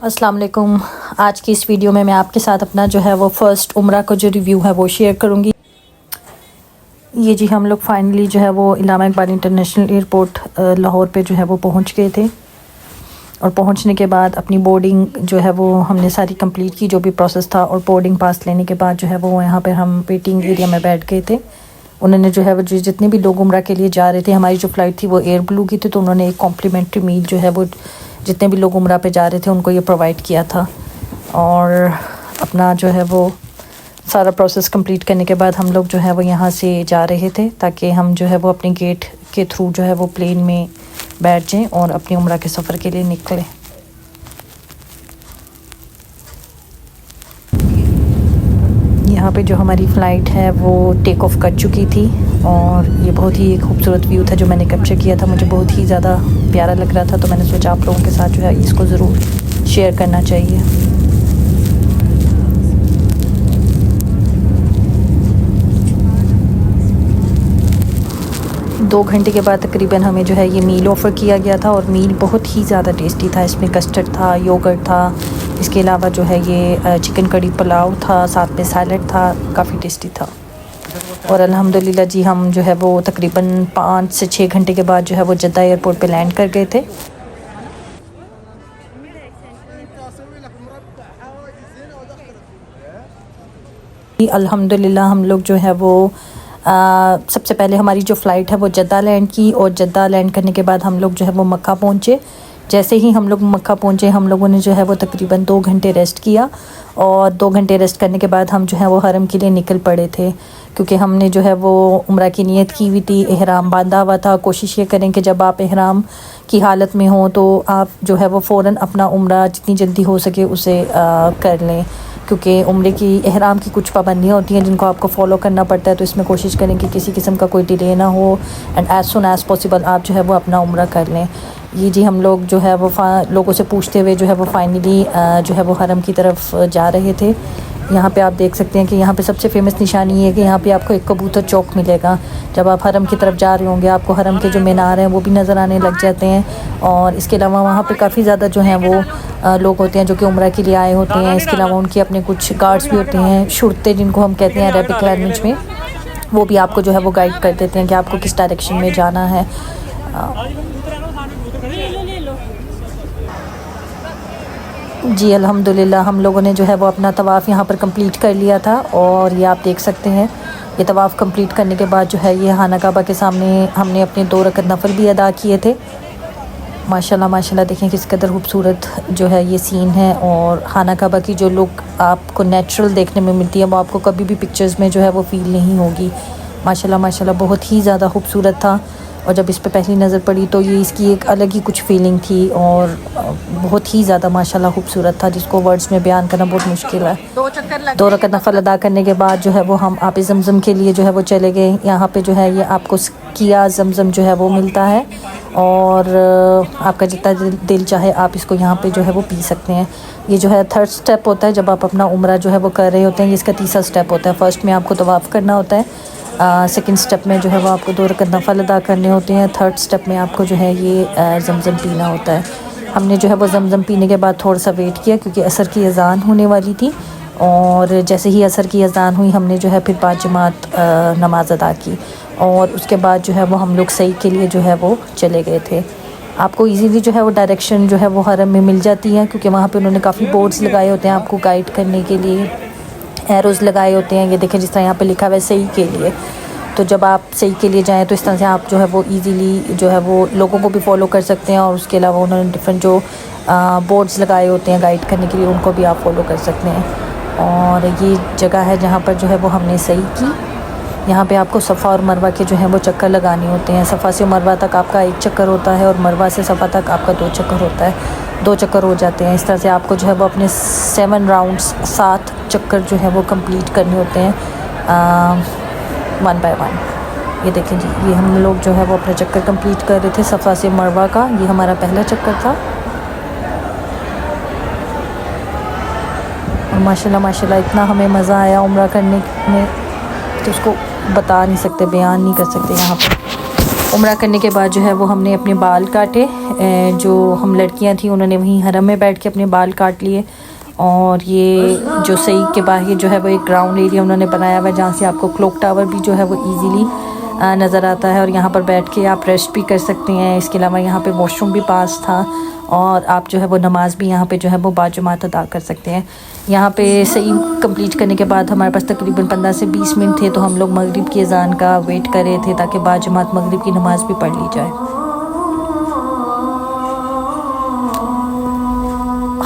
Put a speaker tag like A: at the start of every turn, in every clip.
A: अस्सलाम वालेकुम। आज की इस वीडियो में मैं आपके साथ अपना जो है वो फ़र्स्ट उम्रा का जो रिव्यू है वो शेयर करूँगी। ये जी हम लोग फाइनली जो है वो इलामा इकबाल इंटरनेशनल एयरपोर्ट लाहौर पे जो है वो पहुँच गए थे। और पहुँचने के बाद अपनी बोर्डिंग जो है वो हमने सारी कंप्लीट की, जो भी प्रोसेस था। और बोर्डिंग पास लेने के बाद जो है वो यहाँ पर हम वेटिंग एरिया में बैठ गए थे। उन्होंने जो है वो जितने भी लोग उम्रा के लिए जा रहे थे, हमारी जो फ़्लाइट थी वो एयर ब्लू की थी, तो उन्होंने एक कॉम्प्लीमेंट्री मील जो है वो जितने भी लोग उम्रा पे जा रहे थे उनको ये प्रोवाइड किया था। और अपना जो है वो सारा प्रोसेस कंप्लीट करने के बाद हम लोग जो है वो यहाँ से जा रहे थे, ताकि हम जो है वो अपने गेट के थ्रू जो है वो प्लेन में बैठ जाएं और अपनी उम्रा के सफ़र के लिए निकलें। यहाँ पे जो हमारी फ़्लाइट है वो टेक ऑफ़ कर चुकी थी और ये बहुत ही खूबसूरत व्यू था जो मैंने कैप्चर किया था। मुझे बहुत ही ज़्यादा प्यारा लग रहा था, तो मैंने सोचा आप लोगों के साथ जो है इसको ज़रूर शेयर करना चाहिए। दो घंटे के बाद तकरीबन हमें जो है ये मील ऑफ़र किया गया था और मील बहुत ही ज़्यादा टेस्टी था। इसमें कस्टर्ड था, योगर्ट था, इसके अलावा जो है ये चिकन कड़ी पुलाव था, साथ में सैलड था, काफ़ी टेस्टी था। और अल्हम्दुलिल्लाह जी हम जो है वो तकरीबन 5 से 6 घंटे के बाद जो है वो जद्दा एयरपोर्ट पे लैंड कर गए थे। अल्हम्दुलिल्लाह हम लोग जो है वो सबसे पहले हमारी जो फ़्लाइट है वो जद्दा लैंड की, और जद्दा लैंड करने के बाद हम लोग जो है वो मक्का पहुँचे। जैसे ही हम लोग मक्का पहुँचे हम लोगों ने जो है वो तकरीबन 2 घंटे रेस्ट किया, और 2 घंटे रेस्ट करने के बाद हम जो है वो हरम के लिए निकल पड़े थे, क्योंकि हमने जो है वो उम्रा की नियत की हुई थी, एहराम बांधा हुआ था। कोशिश ये करें कि जब आप एहराम की हालत में हों तो आप जो है वो फ़ौरन अपना उम्रा जितनी जल्दी हो सके उसे कर लें, क्योंकि उम्रे की एहराम की कुछ पाबंदियाँ होती हैं जिनको आपको फ़ॉलो करना पड़ता है। तो इसमें कोशिश करें कि किसी किस्म का कोई डिले ना हो and as soon as possible आप जो है वो अपना उम्रा कर लें। ये जी हम लोग जो है वो लोगों से पूछते हुए जो है वो फाइनली जो है वो हरम की तरफ जा रहे थे। यहाँ पे आप देख सकते हैं कि यहाँ पे सबसे फ़ेमस निशानी ये है कि यहाँ पे आपको एक कबूतर चौक मिलेगा। जब आप हरम की तरफ जा रहे होंगे आपको हरम के जो मीनार हैं वो भी नज़र आने लग जाते हैं। और इसके अलावा वहाँ पे काफ़ी ज़्यादा जो हैं वो लोग होते हैं जो कि उम्रा के लिए आए होते हैं। इसके अलावा उनके अपने कुछ गार्ड्स भी होते हैं, शुरते जिनको हम कहते हैं अरबिक लैंग्वेज में, वो भी आपको जो है वो गाइड कर देते हैं कि आपको किस डायरेक्शन में जाना है। जी अल्हम्दुलिल्लाह हम लोगों ने जो है वो अपना तवाफ़ यहाँ पर कंप्लीट कर लिया था, और ये आप देख सकते हैं ये तवाफ़ कंप्लीट करने के बाद जो है ये खाना काबा के सामने हमने अपने 2 रकत नफल भी अदा किए थे। माशाल्लाह माशाल्लाह देखें किस कदर खूबसूरत जो है ये सीन है। और खाना काबा की जो लुक आपको नेचुरल देखने में मिलती है वो आपको कभी भी पिक्चर्स में जो है वो फ़ील नहीं होगी। माशाल्लाह माशाल्लाह बहुत ही ज़्यादा खूबसूरत था, और जब इस पे पहली नज़र पड़ी तो ये इसकी एक अलग ही कुछ फीलिंग थी, और बहुत ही ज़्यादा माशाल्लाह खूबसूरत था जिसको वर्ड्स में बयान करना बहुत मुश्किल है। 2 रकत नफल अदा करने के बाद जो है वो हम आप जमज़म के लिए जो है वो चले गए। यहाँ पे जो है ये आपको किया ज़मज़म जो है वो मिलता है, और आपका जितना दिल चाहे आप इसको यहाँ पे जो है वो पी सकते हैं। ये जो है 3rd स्टेप होता है जब आप अपना उम्रा जो है वो कर रहे होते हैं। ये इसका 3रा स्टेप होता है। फर्स्ट में आपको तवाफ़ करना होता है, सेकंड स्टेप में जो है वो आपको 2 रकत नफल अदा करने होते हैं, 3rd स्टेप में आपको जो है ये ज़मज़म पीना होता है। हमने जो है वो ज़मज़म पीने के बाद थोड़ा सा वेट किया क्योंकि असर की अज़ान होने वाली थी, और जैसे ही असर की अज़ान हुई हमने जो है फिर 5 जमात नमाज़ अदा की, और उसके बाद जो है वो हम लोग सही के लिए जो है वो चले गए थे। आपको इजीली जो है वो डायरेक्शन जो है वो हरम में मिल जाती है, क्योंकि वहाँ पे उन्होंने काफ़ी बोर्ड्स लगाए होते हैं आपको गाइड करने के लिए, एरोज़ लगाए होते हैं। ये देखें जिस तरह यहाँ पे लिखा हुआ है सही के लिए। तो जब आप सही के लिए जाएँ तो इस तरह से आप जो है वो इजीली जो है वो लोगों को भी फॉलो कर सकते हैं, और उसके अलावा उन्होंने डिफरेंट जो बोर्ड्स लगाए होते हैं गाइड करने के लिए उनको भी आप फॉलो कर सकते हैं। और ये जगह है जहाँ पर जो है वो हमने सही की। यहाँ पे आपको सफ़ा और मरवा के जो है वो चक्कर लगाने होते हैं। सफ़ा से मरवा तक आपका 1 चक्कर होता है, और मरवा से सफ़ा तक आपका 2 चक्कर होता है। 2 चक्कर हो जाते हैं। इस तरह से आपको जो है वो अपने 7 राउंड्स 7 चक्कर जो है वो कंप्लीट करने होते हैं 1 बाय 1। ये देखें जी ये हम लोग जो है वो अपना चक्कर कंप्लीट कर रहे थे सफ़ा से मरवा का। ये हमारा पहला चक्कर था, और माशाल्लाह माशाल्लाह इतना हमें मज़ा आया उम्रा करने में तो उसको बता नहीं सकते, बयान नहीं कर सकते यहाँ पर। उम्रा करने के बाद जो है वो हमने अपने बाल काटे। जो हम लड़कियां थी उन्होंने वहीं हरम में बैठ के अपने बाल काट लिए। और ये जो सईद के बाहर जो है वो एक ग्राउंड एरिया उन्होंने बनाया हुआ है जहाँ से आपको क्लॉक टावर भी जो है वो इजीली नज़र आता है और यहाँ पर बैठ के आप रेस्ट भी कर सकते हैं। इसके अलावा यहाँ पे वॉशरूम भी पास था और आप जो है वो नमाज़ भी यहाँ पे जो है वो बाजुमात अदा कर सकते हैं। यहाँ पे सही कंप्लीट करने के बाद हमारे पास तकरीबन 15 से 20 मिनट थे, तो हम लोग मगरिब की अज़ान का वेट कर रहे थे ताकि बाजुमात मगरिब की नमाज़ भी पढ़ ली जाए।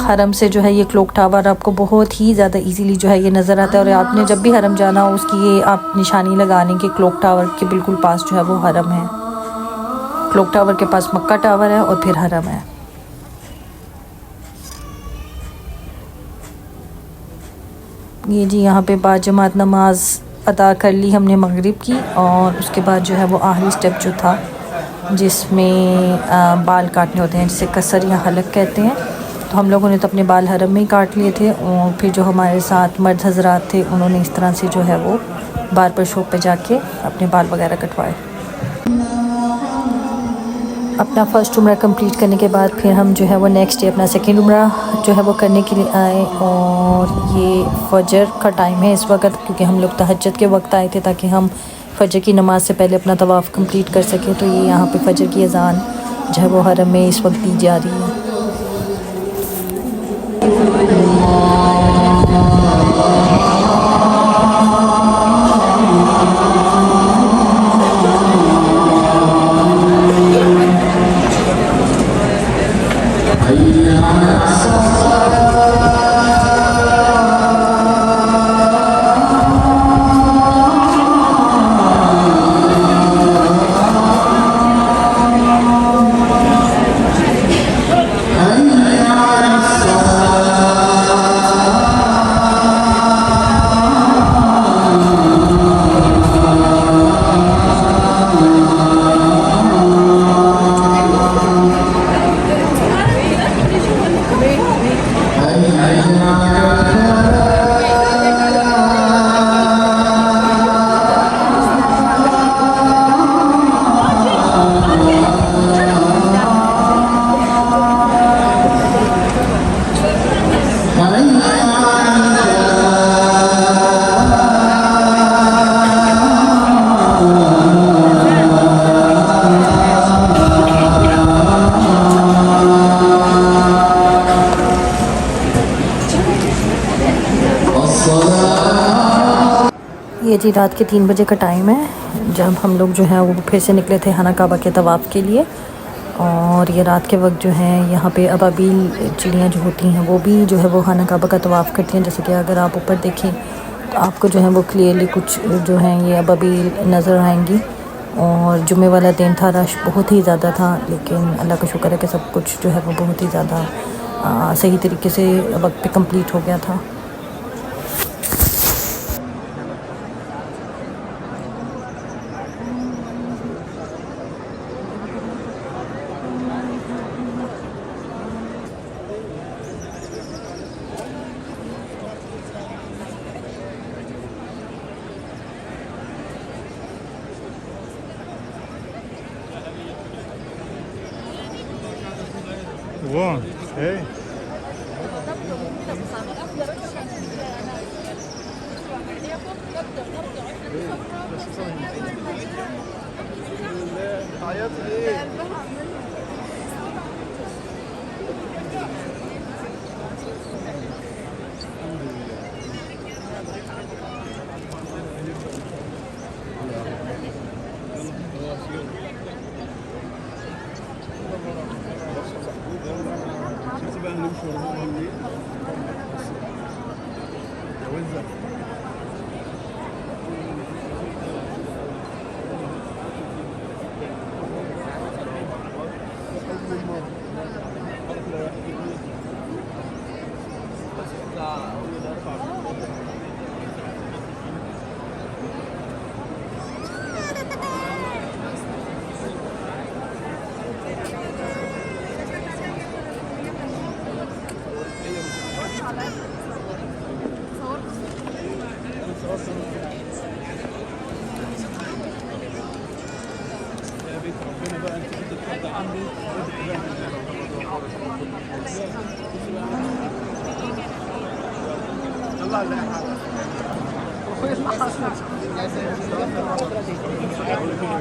A: हरम से जो है ये क्लॉक टावर आपको बहुत ही ज़्यादा इजीली जो है ये नज़र आता है और आपने जब भी हरम जाना हो उसकी ये आप निशानी लगा लें कि क्लॉक टावर के बिल्कुल पास जो है वो हरम है। क्लॉक टावर के पास मक्का टावर है और फिर हरम है। ये जी यहाँ पे बाजमात नमाज अदा कर ली हमने मगरिब की और उसके बाद जो है वो आखिरी स्टेप जो था जिसमें बाल काटने होते हैं जिसे कसर या हलक कहते हैं, तो हम लोगों ने तो अपने बाल हरम में ही काट लिए थे और फिर जो हमारे साथ मर्द हजरात थे उन्होंने इस तरह से जो है वो बार्बर शॉप पे जाके अपने बाल वगैरह कटवाए। अपना फ़र्स्ट उम्रा कंप्लीट करने के बाद फिर हम जो है वो नेक्स्ट डे अपना सेकंड उम्रा जो है वो करने के लिए आए और ये फजर का टाइम है इस वक्त, क्योंकि हम लोग तहज्जुद के वक्त आए थे ताकि हम फजर की नमाज़ से पहले अपना तवाफ़ कंप्लीट कर सकें। तो ये यहाँ पे फजर की अज़ान जो है वो हरम में इस वक्त दी जा रही है। ये जी रात के 3 बजे का टाइम है जब हम लोग जो है वो फिर से निकले थे खाना काबा के तवाफ़ के लिए। और ये रात के वक्त जो है यहाँ पे अबाबील चिड़ियाँ जो होती हैं वो भी जो है वो खाना काबा का तवाफ़ करती हैं। जैसे कि अगर आप ऊपर देखें तो आपको जो है वो क्लियरली कुछ जो हैं ये अबाबील नज़र आएंगी। और जुम्मे वाला दिन था, रश बहुत ही ज़्यादा था, लेकिन अल्लाह का शुक्र है कि सब कुछ जो है वो बहुत ही ज़्यादा सही तरीके से वक्त पे कंप्लीट हो गया था।
B: One, hey.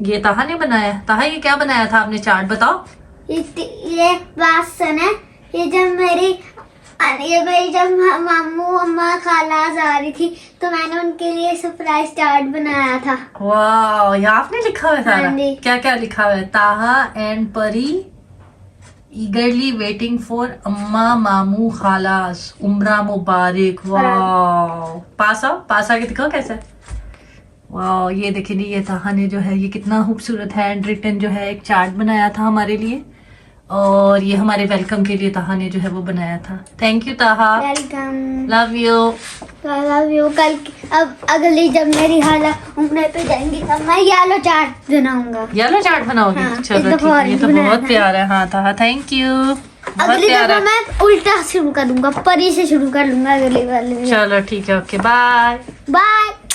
A: ये ताहा ने बनाया। ताहा ये क्या बनाया था आपने? चाट बताओ।
C: ये बात सुने, ये जब मामू अम्मा खाला आ रही थी तो मैंने उनके लिए सरप्राइज चाट बनाया था।
A: वाह, ये आपने लिखा हुआ है सारा?
C: हाँ जी।
A: क्या क्या लिखा हुआ है? ताहा एंड परी ईगरली वेटिंग फॉर अम्मा मामू खालास, उम्रा मुबारक। वाह, पास आके दिखाओ कैसा है। वाह, ये देखिए नी, ये ताहा ने जो है ये कितना खूबसूरत हैंड रिटन जो है एक चार्ट बनाया था हमारे लिए, और ये हमारे वेलकम के लिए ताहा ने जो है वो बनाया था। थैंक यू ताहा,
C: welcome,
A: love you.
C: Love you. कल अब अगली जब मेरी हाला उम्र पे जाएंगी तब मैं येलो चाट बनाऊंगा।
A: येलो चार्ट बनाओगे?
C: हाँ,
A: चलो
C: इस
A: ठीक
C: दफा
A: है, ये तो
C: बनाया
A: बहुत
C: था।
A: प्यारा है। हाँ ताहा, थैंक यू, बहुत
C: अगली
A: प्यारा।
C: दफा मैं उल्टा शुरू करूंगा, परी से शुरू कर लूंगा अगली वाले में।
A: चलो ठीक है, ओके बाय।
C: बाय।